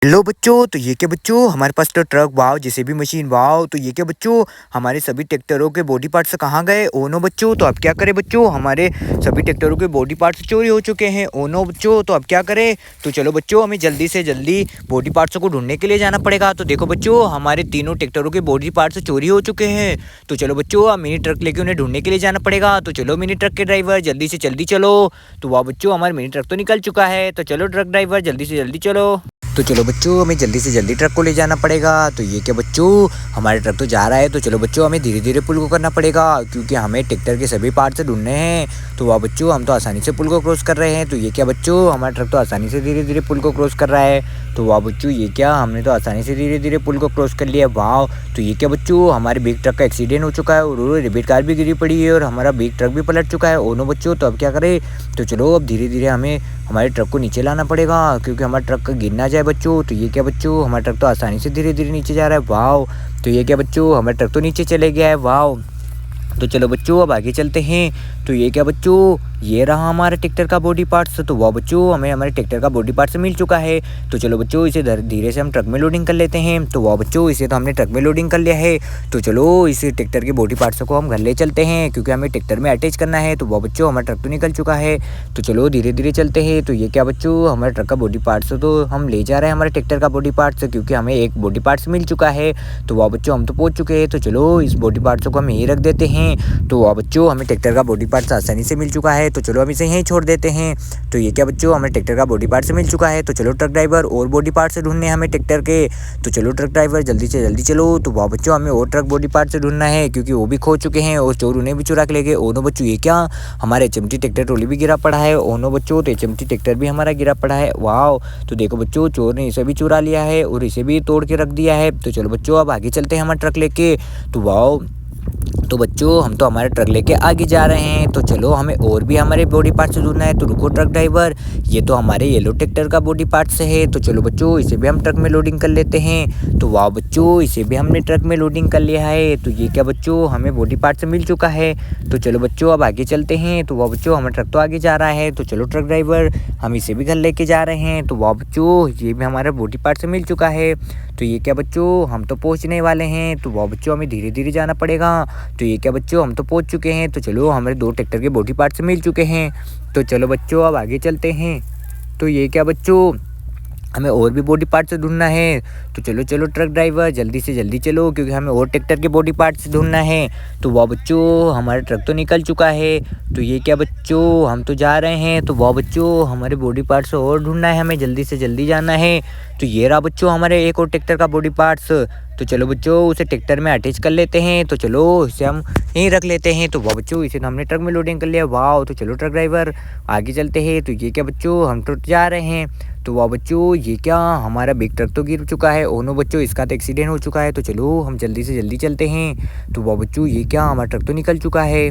Hello बच्चों, तो ये क्या बच्चों, हमारे पास तो truck wow, JCB machine wow, तो ये क्या बच्चों, हमारे सभी ट्रैक्टरों के बॉडी पार्ट्स कहाँ गए? ओ नो बच्चों, तो अब क्या करें बच्चों, हमारे सभी ट्रैक्टरों के बॉडी पार्ट्स चोरी हो चुके हैं। ओ नो बच्चों, तो अब क्या करें? तो चलो बच्चों, हमें जल्दी से जल्दी बॉडी पार्ट्स को ढूंढने के लिए जाना पड़ेगा। तो देखो बच्चों, हमारे तीनों ट्रैक्टरों के बॉडी पार्ट्स चोरी हो चुके हैं। तो चलो बच्चों, अब मिनी ट्रक लेके उन्हें ढूंढने के लिए जाना पड़ेगा। तो चलो मिनी ट्रक के ड्राइवर, जल्दी से जल्दी चलो। तो वाह बच्चों, हमारा मिनी ट्रक तो निकल चुका है। तो चलो ट्रक ड्राइवर, जल्दी से जल्दी चलो। तो चलो बच्चों, हमें जल्दी से जल्दी ट्रक को ले जाना पड़ेगा। तो ये क्या बच्चों, हमारे ट्रक तो जा रहा है। तो चलो बच्चों, हमें धीरे धीरे पुल को करना पड़ेगा, क्योंकि हमें ट्रैक्टर के सभी पार्ट्स ढूंढने हैं। तो वाह बच्चों, हम तो आसानी से पुल को क्रॉस कर रहे हैं। तो ये क्या बच्चों, हमारा ट्रक तो आसानी से धीरे धीरे पुल को क्रॉस कर रहा है। तो वाह बच्चों, ये क्या, हमने तो आसानी से धीरे धीरे पुल को क्रॉस कर लिया। वाह, तो ये क्या बच्चों, हमारे बिग ट्रक का एक्सीडेंट हो चुका है और रेबिट कार भी गिरी पड़ी है और हमारा बिग ट्रक भी पलट चुका है। ओ नो बच्चों, तो अब क्या करें? तो चलो अब धीरे धीरे हमें हमारे ट्रक को नीचे लाना पड़ेगा, क्योंकि हमारा ट्रक गिर ना जाए बच्चों। तो ये क्या बच्चों, हमारा ट्रक तो आसानी से धीरे धीरे नीचे जा रहा है। वाह, तो ये क्या बच्चों, हमारा ट्रक तो नीचे चले गया है। वाह, तो चलो बच्चों, अब आगे चलते हैं। तो ये क्या बच्चों, ये रहा हमारा ट्रैक्टर का बॉडी पार्ट्स। तो वाह बच्चों, हमें हमारे ट्रैक्टर का बॉडी पार्ट्स मिल चुका है। तो चलो बच्चों, इसे धीरे से हम ट्रक में लोडिंग कर लेते हैं। तो वाह बच्चों, इसे तो हमने ट्रक में लोडिंग कर लिया है। तो चलो इस ट्रैक्टर के बॉडी पार्ट्स को हम घर ले चलते हैं, क्योंकि हमें ट्रैक्टर में अटैच करना है। तो वाह बच्चों, हमारा ट्रक तो निकल चुका है। तो चलो धीरे धीरे चलते हैं। तो ये क्या बच्चों, हमारे ट्रक का बॉडी पार्ट्स तो हम ले जा रहे हैं, हमारे ट्रैक्टर का बॉडी पार्ट्स, क्योंकि हमें एक बॉडी पार्ट्स मिल चुका है। तो वाह बच्चों, हम तो पहुँच चुके हैं। तो चलो इस बॉडी पार्ट्स को हम यहीं रख देते हैं। तो वाह बच्चों, हमें ट्रैक्टर का बॉडी पार्ट्स आसानी से मिल चुका है। तो चलो हम इसे यहीं छोड़ देते हैं। तो ये क्या बच्चों, हमें ट्रैक्टर का बॉडी पार्ट्स मिल चुका है। तो चलो ट्रक ड्राइवर, और बॉडी पार्ट्स ढूंढने हमें ट्रैक्टर के। तो चलो ट्रक ड्राइवर, जल्दी से जल्दी चलो। तो वाह बच्चों, हमें और ट्रक बॉडी पार्ट्स ढूंढना है, क्योंकि वो भी खो चुके हैं और चोर उन्हें भी चुरा के ले गए। ओनो बच्चों, ये क्या, हमारे एचएमटी ट्रैक्टर ट्रॉली भी गिरा पड़ा है। ओनो बच्चों, तो एचएमटी ट्रैक्टर भी हमारा गिरा पड़ा है। वाह, तो देखो बच्चों, चोर ने इसे भी चुरा लिया है और इसे भी तोड़ के रख दिया है। तो चलो बच्चों, अब आगे चलते हैं हमारा ट्रक लेके। तो वाह, तो बच्चों, हम तो हमारे ट्रक लेके आगे जा रहे हैं। तो चलो हमें और भी हमारे बॉडी पार्ट्स ढूंढना है। तो रुको ट्रक ड्राइवर, ये तो हमारे येलो ट्रैक्टर का बॉडी पार्ट्स है। तो चलो बच्चों, इसे भी हम ट्रक में लोडिंग कर लेते हैं। तो वाह बच्चों, इसे भी हमने ट्रक में लोडिंग कर लिया है। तो ये क्या बच्चों, हमें बॉडी पार्ट्स मिल चुका है। तो चलो बच्चों, अब आगे चलते हैं। तो वाह बच्चों, हमारा ट्रक तो आगे जा रहा है। तो चलो ट्रक ड्राइवर, हम इसे भी घर लेके जा रहे हैं। तो वाह बच्चों, ये भी हमारा बॉडी पार्ट्स मिल चुका है। तो ये क्या बच्चों, हम तो पहुँचने वाले हैं। तो वाह बच्चों, हमें धीरे धीरे जाना पड़ेगा। तो ये क्या बच्चों, हम तो पहुंच चुके हैं। तो चलो हमारे 2 ट्रैक्टर के बॉडी पार्ट्स मिल चुके हैं। तो चलो बच्चों, अब आगे चलते हैं। तो ये क्या बच्चों, हमें और भी बॉडी पार्ट्स ढूंढना है। तो चलो चलो ट्रक ड्राइवर, जल्दी से जल्दी चलो, क्योंकि हमें और ट्रैक्टर के बॉडी पार्ट्स ढूंढना है। तो वाह बच्चों, हमारा ट्रक तो निकल चुका है। तो ये क्या बच्चों, हम तो जा रहे हैं। तो वाह बच्चों, हमारे बॉडी पार्ट्स और ढूंढना है, हमें जल्दी से जल्दी जाना है। तो ये रहा बच्चों हमारे एक और ट्रैक्टर का बॉडी पार्ट्स। तो चलो बच्चों, उसे ट्रैक्टर में अटैच कर लेते हैं। तो चलो इसे हम यहीं रख लेते हैं। तो वाह बच्चों, इसे तो हमने ट्रक में लोडिंग कर लिया। वाह, तो चलो ट्रक ड्राइवर, आगे चलते हैं। तो ये क्या बच्चों, हम तो जा रहे हैं। तो वाह बच्चों, ये क्या, हमारा बिग ट्रक तो गिर चुका है। ओनो बच्चों, इसका तो एक्सीडेंट हो चुका है। तो चलो हम जल्दी से जल्दी चलते हैं। तो वाह बच्चों, ये क्या, हमारा ट्रक तो निकल चुका है।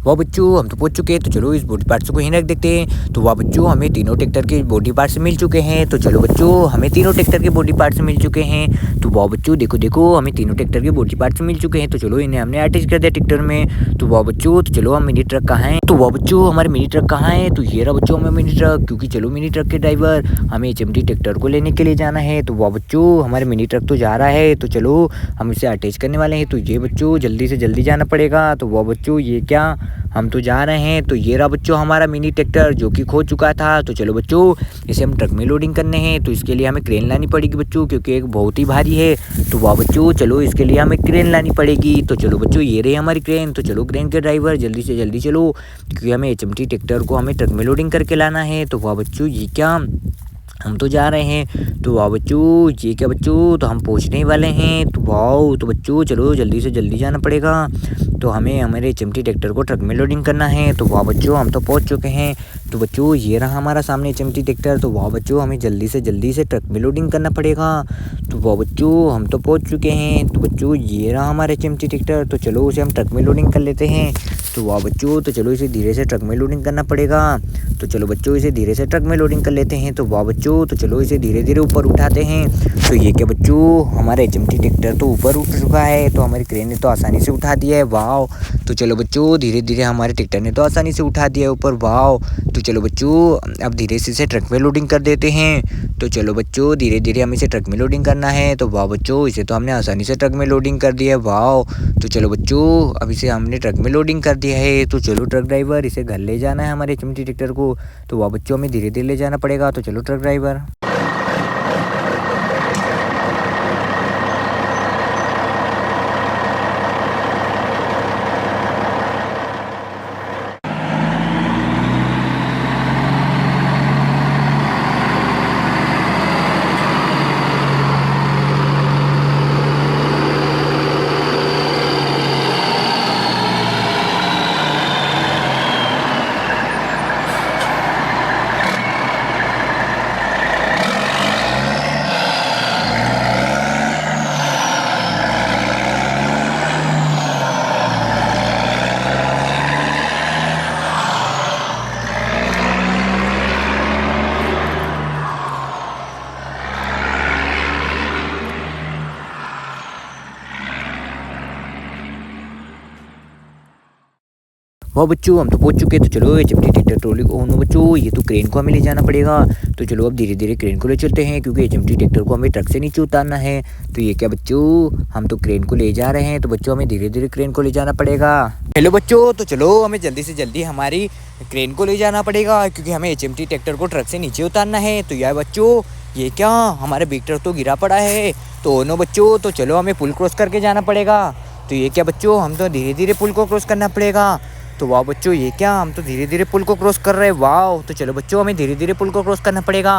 वाह बच्चों, हम तो पहुंच चुके हैं। तो चलो इस बॉडी पार्ट्स को यहीं रख देते हैं। तो वाह बच्चों, हमें तीनों ट्रैक्टर के बॉडी पार्ट्स मिल चुके हैं। तो चलो बच्चों, हमें तीनों ट्रैक्टर के बॉडी पार्ट्स मिल चुके हैं। तो वाह बच्चों, देखो देखो, हमें तीनों ट्रैक्टर के बॉडी पार्ट्स मिल चुके हैं। तो चलो इन्हें हमने अटैच कर दिया ट्रैक्टर में। तो वाह बच्चों, तो चलो हम मिनी ट्रक कहाँ है? तो वाह बच्चों, हमारे मिनी ट्रक कहाँ है? तो ये रहा बच्चों हमें मिनी ट्रक, क्योंकि चलो मिनी ट्रक के ड्राइवर, हमें एचएमटी ट्रैक्टर को लेने के लिए जाना है। तो वाह बच्चों, हमारे मिनी ट्रक तो जा रहा है। तो चलो हम इसे अटैच करने वाले हैं। तो ये बच्चों, जल्दी से जल्दी जाना पड़ेगा। तो वाह बच्चों, ये क्या, हम तो जा रहे हैं। तो ये रहा बच्चों हमारा मिनी ट्रैक्टर, जो कि खो चुका था। तो चलो बच्चों, इसे हम ट्रक में लोडिंग करने हैं। तो इसके लिए हमें क्रेन लानी पड़ेगी बच्चों, क्योंकि एक बहुत ही भारी है। तो वाह बच्चों, चलो इसके लिए हमें क्रेन लानी पड़ेगी। तो चलो बच्चों, ये रही हमारी क्रेन। तो चलो क्रेन के ड्राइवर, जल्दी से जल्दी चलो, क्योंकि हमें एचएमटी ट्रैक्टर को हमें ट्रक में लोडिंग करके लाना है। तो वाह बच्चों, ये क्या, हम तो जा रहे हैं। तो वाह बच्चों, ये क्या बच्चों, तो हम पहुंचने ही वाले हैं। तो वाह, तो बच्चों चलो जल्दी से जल्दी जाना पड़ेगा। तो हमें हमारे एचएमटी ट्रैक्टर को ट्रक में लोडिंग करना है। तो वाह बच्चों, हम तो पहुँच चुके हैं। तो बच्चों ये रहा हमारा सामने एचएमटी ट्रैक्टर। तो वाह बच्चों, हमें जल्दी से ट्रक में लोडिंग करना पड़ेगा। तो वाह बच्चों, हम तो पहुँच चुके हैं। तो बच्चों ये रहा हमारा एचएमटी ट्रैक्टर। तो चलो उसे हम ट्रक में लोडिंग कर लेते हैं। तो वाह बच्चों, तो चलो इसे धीरे से ट्रक में लोडिंग करना पड़ेगा। तो चलो बच्चों इसे धीरे से ट्रक में लोडिंग कर लेते हैं। तो वाह बच्चों, तो चलो इसे धीरे धीरे ऊपर उठाते हैं। तो ये क्या बच्चों, हमारा एचएमटी ट्रैक्टर तो ऊपर उठ चुका है। तो हमारी क्रेन ने तो आसानी से उठा दिया है। वाह। तो चलो बच्चों धीरे धीरे हमारे ट्रैक्टर ने तो आसानी से उठा दिया है ऊपर। वाह। तो चलो बच्चों अब धीरे से इसे ट्रक में लोडिंग कर देते हैं। तो चलो बच्चों धीरे धीरे हमें इसे ट्रक में लोडिंग करना है। तो वाह बच्चों, इसे तो हमने आसानी से ट्रक में लोडिंग कर दिया है। वाह। तो चलो बच्चों अब इसे हमने ट्रक में लोडिंग कर दिया है। तो चलो ट्रक ड्राइवर, इसे घर ले जाना है हमारे एचएमटी ट्रैक्टर को। तो वाह बच्चों, हमें धीरे धीरे ले जाना पड़ेगा। तो चलो ट्रक ड्राइवर। वाह बच्चों, हम तो पहुंच चुके हैं। तो चलो एचएमटी ट्रैक्टर ट्रॉली को नो बच्चों, ये तो क्रेन को हमें ले जाना पड़ेगा। तो चलो अब धीरे धीरे क्रेन को ले चलते हैं, क्योंकि एचएमटी ट्रैक्टर को हमें ट्रक से नीचे उतारना है। तो ये क्या बच्चों, हम तो क्रेन को ले जा रहे हैं। तो बच्चों हमें धीरे धीरे क्रेन को ले जाना पड़ेगा। हेलो बच्चों, तो चलो हमें जल्दी से जल्दी हमारी क्रेन को ले जाना पड़ेगा, क्योंकि हमें एचएमटी ट्रैक्टर को ट्रक से नीचे उतारना है। तो यार बच्चों, ये क्या, हमारा बिग ट्रक तो गिरा पड़ा है। तो नो बच्चों, तो चलो हमें पुल क्रॉस करके जाना पड़ेगा। तो ये क्या बच्चों, हम तो धीरे धीरे पुल को क्रॉस करना पड़ेगा। तो वाह बच्चों, ये क्या, हम तो धीरे धीरे पुल को क्रॉस कर रहे हैं। वाह। तो चलो बच्चों हमें धीरे धीरे पुल को क्रॉस करना पड़ेगा।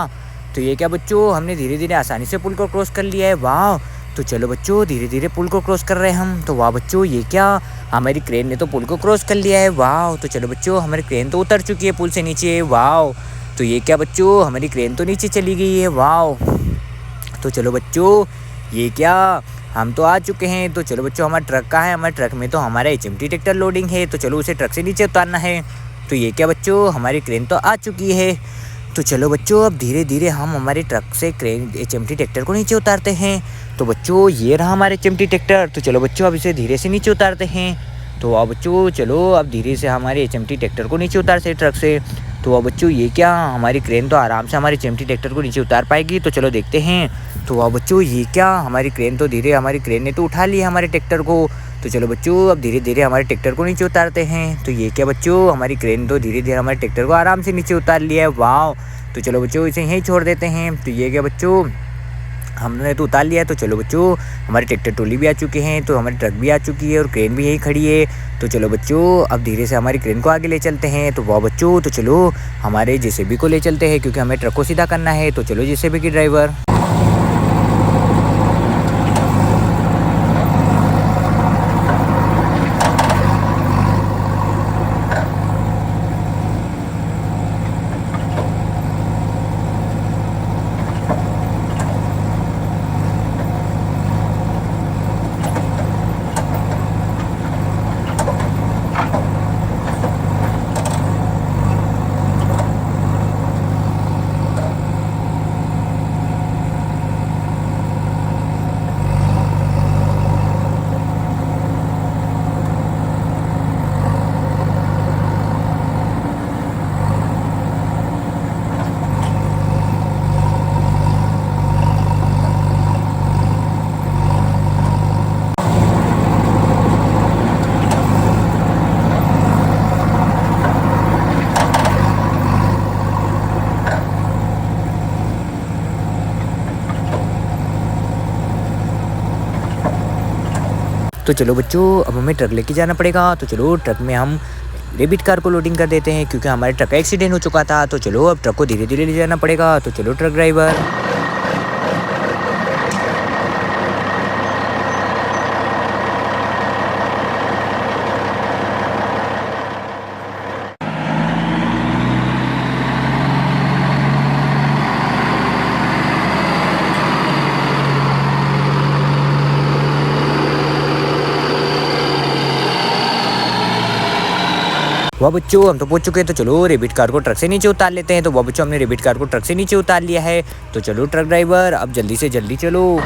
तो ये क्या बच्चों, हमने धीरे धीरे आसानी से पुल को क्रॉस कर लिया है। वाह। तो चलो बच्चों धीरे धीरे पुल को क्रॉस कर रहे हैं हम। तो वाह बच्चों, ये क्या, हमारी क्रेन ने तो पुल को क्रॉस कर लिया है। वाह। तो चलो बच्चों हमारी क्रेन तो उतर चुकी है पुल से नीचे। वाह। तो ये क्या बच्चों, हमारी क्रेन तो नीचे चली गई है। वाह। तो चलो बच्चों, ये क्या, हम तो आ चुके हैं। तो चलो बच्चों, हमारा ट्रक कहाँ है, हमारे ट्रक में तो हमारा एचएमटी ट्रैक्टर लोडिंग है। तो चलो उसे ट्रक से नीचे उतारना है। तो ये क्या बच्चों, हमारी क्रेन तो आ चुकी है। तो चलो बच्चों अब धीरे धीरे हम हमारे ट्रक से क्रेन एचएमटी ट्रैक्टर को नीचे उतारते हैं। तो बच्चों ये रहा हमारे एचएमटी ट्रैक्टर। तो चलो बच्चों अब इसे धीरे से नीचे उतारते हैं। तो वाह बच्चों, चलो अब धीरे से हमारे एचएमटी ट्रैक्टर को नीचे उतारते हैं ट्रक से। तो वाह बच्चों, ये क्या, हमारी क्रेन तो आराम से हमारे एचएमटी ट्रैक्टर को नीचे उतार पाएगी। तो चलो देखते हैं। तो वाह बच्चों, ये क्या, हमारी क्रेन ने तो उठा लिया हमारे ट्रैक्टर को। तो चलो बच्चों अब धीरे धीरे हमारे ट्रैक्टर को नीचे उतारते हैं। तो ये क्या बच्चों, हमारी क्रेन तो धीरे धीरे हमारे ट्रैक्टर को आराम से नीचे उतार लिया है। वाह। तो चलो बच्चों इसे यहीं छोड़ देते हैं। तो ये क्या बच्चों, हमने तो उतार लिया है। तो चलो बच्चों हमारे ट्रैक्टर ट्रॉली भी आ चुके हैं, तो हमारी ट्रक भी आ चुकी है और क्रेन भी यहीं खड़ी है। तो चलो बच्चों अब धीरे से हमारी क्रेन को आगे ले चलते हैं। तो वाह बच्चों, तो चलो हमारे जेसीबी को ले चलते हैं, क्योंकि हमें ट्रक को सीधा करना है। तो चलो जेसीबी की ड्राइवर। तो चलो बच्चों अब हमें ट्रक लेके जाना पड़ेगा। तो चलो ट्रक में हम रेबिट कार को लोडिंग कर देते हैं, क्योंकि हमारे ट्रक का एक्सीडेंट हो चुका था। तो चलो अब ट्रक को धीरे धीरे ले जाना पड़ेगा। तो चलो ट्रक ड्राइवर। वाह बच्चों, हम तो पहुंच चुके हैं। तो चलो रेबिट कार को ट्रक से नीचे उतार लेते हैं। तो वाह बच्चों, हमने रेबिट कार को ट्रक से नीचे उतार लिया है। तो चलो ट्रक ड्राइवर, अब जल्दी से जल्दी चलो।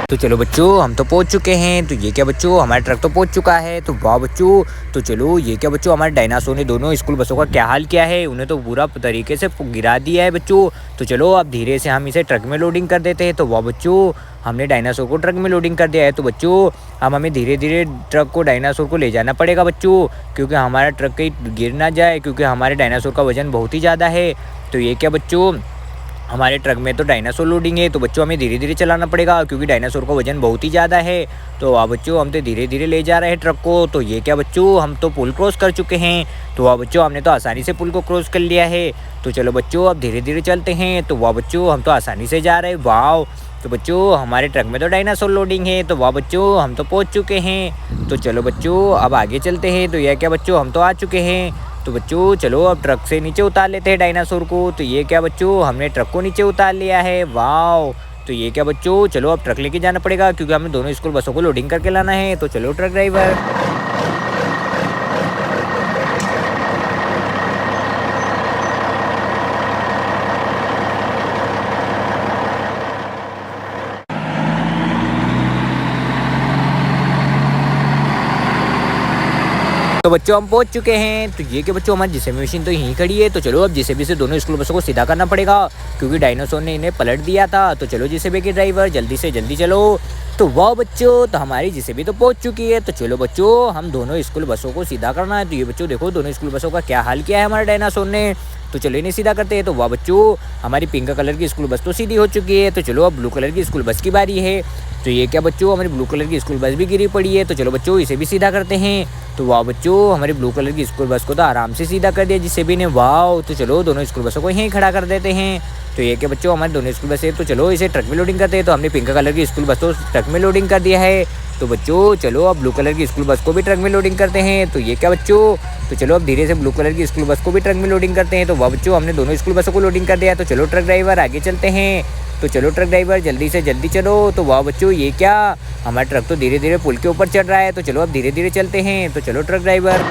तो चलो बच्चों, हम तो पहुंच चुके हैं। तो ये क्या बच्चों, हमारा ट्रक तो पहुंच चुका है। तो वाह बच्चों, तो चलो ये क्या बच्चों, हमारे डायनासोर ने दोनों स्कूल बसों का क्या हाल किया है, उन्हें तो पूरा तरीके से गिरा दिया है बच्चों। तो चलो अब धीरे से हम इसे ट्रक में लोडिंग कर देते हैं। तो वाह बच्चों, हमने डायनासोर को ट्रक में लोडिंग कर दिया है। तो बच्चों अब हमें धीरे धीरे ट्रक को डायनासोर को ले जाना पड़ेगा बच्चों, क्योंकि हमारा ट्रक कहीं गिर ना जाए, क्योंकि हमारे डायनासोर का वजन बहुत ही ज़्यादा है। तो ये क्या बच्चों, हमारे ट्रक में तो डायनासोर लोडिंग है। तो बच्चों हमें धीरे धीरे चलाना पड़ेगा, क्योंकि डायनासोर का वजन बहुत ही ज़्यादा है। तो वाह बच्चों, हम तो धीरे धीरे ले जा रहे हैं ट्रक को। तो ये क्या बच्चों, हम तो पुल क्रॉस कर चुके हैं। तो वाह बच्चों, हमने तो आसानी से पुल को क्रॉस कर लिया है। तो चलो बच्चों, अब धीरे धीरे चलते हैं। तो वाह बच्चों, हम तो आसानी से जा रहे हैं। वाह, तो बच्चों हमारे ट्रक में तो डायनासोर लोडिंग है। तो वाह बच्चों, हम तो पहुँच चुके हैं। तो चलो बच्चों, अब आगे चलते हैं। तो यह क्या बच्चों, हम तो आ चुके हैं। तो बच्चों चलो अब ट्रक से नीचे उतार लेते हैं डायनासोर को। तो ये क्या बच्चों, हमने ट्रक को नीचे उतार लिया है। वाओ, तो ये क्या बच्चों, चलो अब ट्रक लेके जाना पड़ेगा, क्योंकि हमें दोनों स्कूल बसों को लोडिंग करके लाना है। तो चलो ट्रक ड्राइवर। तो बच्चों हम पहुंच चुके हैं। तो ये कि बच्चों, हमारी जेसीबी मशीन तो यहीं खड़ी है। तो चलो अब जेसीबी से दोनों स्कूल बसों को सीधा करना पड़ेगा, क्योंकि डायनासोर ने इन्हें पलट दिया था। तो चलो जेसीबी के ड्राइवर, जल्दी से जल्दी चलो। तो वाह बच्चों, तो हमारी जेसीबी तो पहुंच चुकी है। तो चलो बच्चों, हम दोनों स्कूल बसों को सीधा करना है। तो ये बच्चों देखो, दोनों स्कूल बसों का क्या हाल किया है हमारे डायनासोर ने। तो चलो इन्हें सीधा करते हैं। तो वाह बच्चों, हमारी पिंक कलर की स्कूल बस तो सीधी हो चुकी है। तो चलो अब ब्लू कलर की स्कूल बस की बारी है। तो ये क्या बच्चों, हमारी ब्लू कलर की स्कूल बस भी गिरी पड़ी है। तो चलो बच्चों, इसे भी सीधा करते हैं। तो वाह बच्चों, हमारी ब्लू कलर की स्कूल बस को तो आराम से सीधा कर दिया जिससे भी ने। वाह, तो चलो दोनों स्कूल बसों को यहीं खड़ा कर देते हैं। तो ये क्या बच्चों, हमारे दोनों स्कूल बस है। तो चलो इसे ट्रक में लोडिंग करते हैं। तो हमने पिंक कलर की स्कूल बस तो ट्रक में लोडिंग कर दिया है। तो बच्चों चलो अब ब्लू कलर की स्कूल बस को भी ट्रक में लोडिंग करते हैं। तो ये क्या बच्चों, तो चलो अब धीरे से ब्लू कलर की स्कूल बस को भी ट्रक में लोडिंग करते हैं। तो वाह बच्चों, हमने दोनों स्कूल बसों को लोडिंग कर दिया। तो चलो ट्रक ड्राइवर, आगे चलते हैं। तो चलो ट्रक ड्राइवर, जल्दी से जल्दी चलो। तो वाह बच्चों, ये क्या, हमारा ट्रक तो धीरे धीरे पुल के ऊपर चढ़ रहा है। तो चलो अब धीरे धीरे चलते हैं। तो चलो ट्रक ड्राइवर।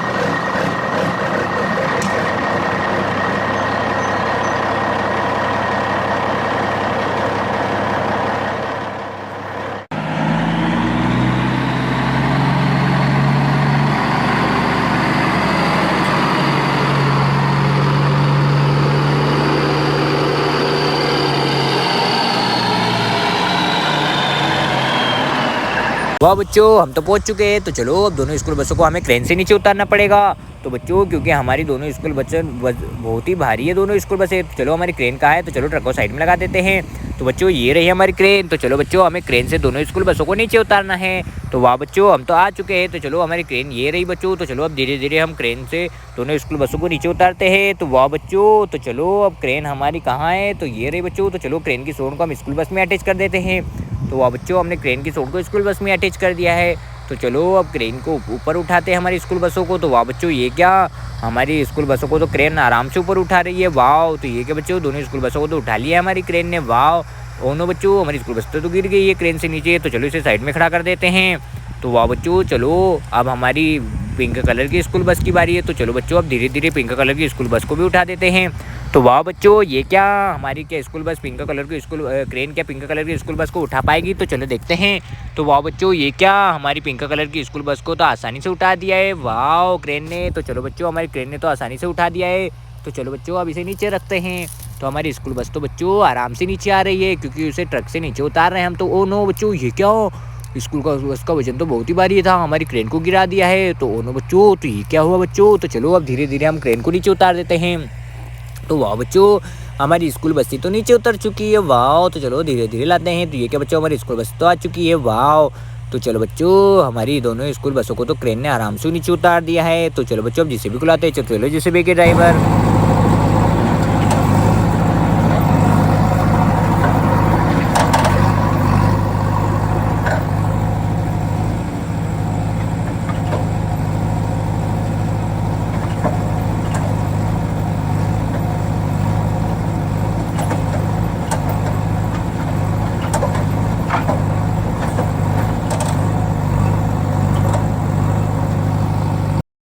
वाह बच्चों, हम तो पहुंच चुके हैं। तो चलो अब दोनों स्कूल बसों को हमें क्रेन से नीचे उतारना पड़ेगा। तो बच्चों, क्योंकि हमारी दोनों स्कूल बसें बहुत ही भारी है दोनों स्कूल बसें। तो चलो हमारी क्रेन कहाँ है। तो चलो ट्रक को साइड में लगा देते हैं। तो बच्चों ये रही हमारी क्रेन। तो चलो बच्चों, हमें क्रेन से दोनों स्कूल बसों को नीचे उतारना है। तो वाह बच्चों, हम तो आ चुके हैं। तो चलो हमारी क्रेन ये रही बच्चों। तो चलो अब धीरे धीरे हम क्रेन से दोनों स्कूल बसों को नीचे उतारते हैं। तो वाह बच्चों, तो चलो अब क्रेन हमारी कहाँ है। तो ये रही बच्चों। तो चलो क्रेन की सोन को हम स्कूल बस में अटैच कर देते हैं। तो वाह बच्चों, हमने क्रेन की सोन को स्कूल बस में अटैच कर दिया है। तो चलो अब क्रेन को ऊपर उठाते हैं हमारी स्कूल बसों को। तो वाह बच्चों, ये क्या, हमारी स्कूल बसों को तो क्रेन आराम से ऊपर उठा रही है। वाह, तो ये क्या बच्चों, दोनों स्कूल बसों को तो उठा लिया है हमारी क्रेन ने। वाह, दोनों बच्चों, हमारी स्कूल बस तो गिर गई है क्रेन से नीचे। तो चलो इसे साइड में खड़ा कर देते हैं। तो वाह बच्चों, चलो अब हमारी पिंक कलर की स्कूल बस की बारी है। तो चलो बच्चों, अब धीरे धीरे पिंक कलर की स्कूल बस को भी उठा देते हैं। तो वाह बच्चों, ये क्या, हमारी क्या स्कूल बस पिंक कलर की क्रेन क्या पिंक कलर की स्कूल बस को उठा पाएगी। तो चलो देखते हैं। तो वाह बच्चों, ये क्या, हमारी पिंक कलर की स्कूल बस को तो आसानी से उठा दिया है वाह क्रेन ने। तो चलो बच्चों, हमारी क्रेन ने तो आसानी से उठा दिया है। तो चलो बच्चों, अब इसे नीचे रखते हैं। तो हमारी स्कूल बस तो बच्चों आराम से नीचे आ रही है, क्योंकि उसे ट्रक से नीचे उतार रहे हैं हम। तो ओ नो बच्चों, ये क्या, स्कूल का बस का वजन तो बहुत ही भारी था, हमारी क्रेन को गिरा दिया है। तो ओ नो बच्चों, तो ये क्या हुआ बच्चों। तो चलो अब धीरे धीरे हम क्रेन को नीचे उतार देते हैं। तो वाह बच्चों, हमारी स्कूल बस तो नीचे उतर चुकी है। वाह, तो चलो धीरे धीरे लाते हैं। तो ये क्या बच्चों, हमारी स्कूल बस तो आ चुकी है। वाह, तो चलो बच्चों, हमारी दोनों स्कूल बसों को तो क्रेन ने आराम से नीचे उतार दिया है। तो चलो बच्चों, अब जेसीबी को लाते हैं। चलो जेसीबी के ड्राइवर।